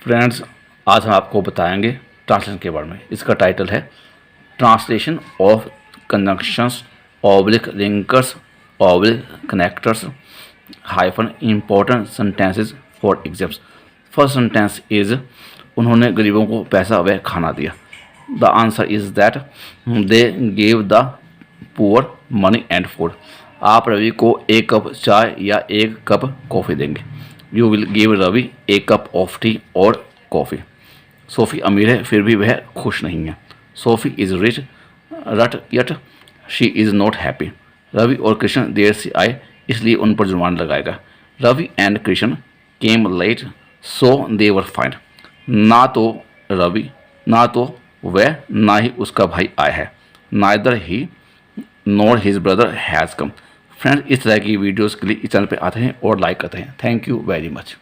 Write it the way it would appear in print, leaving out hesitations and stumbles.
Friends, आज हम आपको बताएंगे ट्रांसलेशन के बारे में। इसका टाइटल है translation of conjunctions oblique linkers oblique connectors hyphen important sentences for exams. First sentence is उन्होंने गरीबों को पैसा व खाना दिया। The answer is that they gave the poor money and food. आप रवि को एक कप चाय या एक कप कॉफ़ी देंगे। You will give Ravi a cup of tea और कॉफ़ी। सोफ़ी अमीर है फिर भी वह खुश नहीं है। सोफ़ी इज़ रिच रट yet she is not happy. Ravi और कृष्ण देर से आए इसलिए उन पर जुर्माना लगाएगा। Ravi and Krishna came late so they were fine. ना तो रवि ना तो वह ना ही उसका भाई आया है। Neither he nor his brother has come. Friends, इस तरह की वीडियोस के लिए इस चैनल पे आते हैं और लाइक करते हैं। Thank you very much.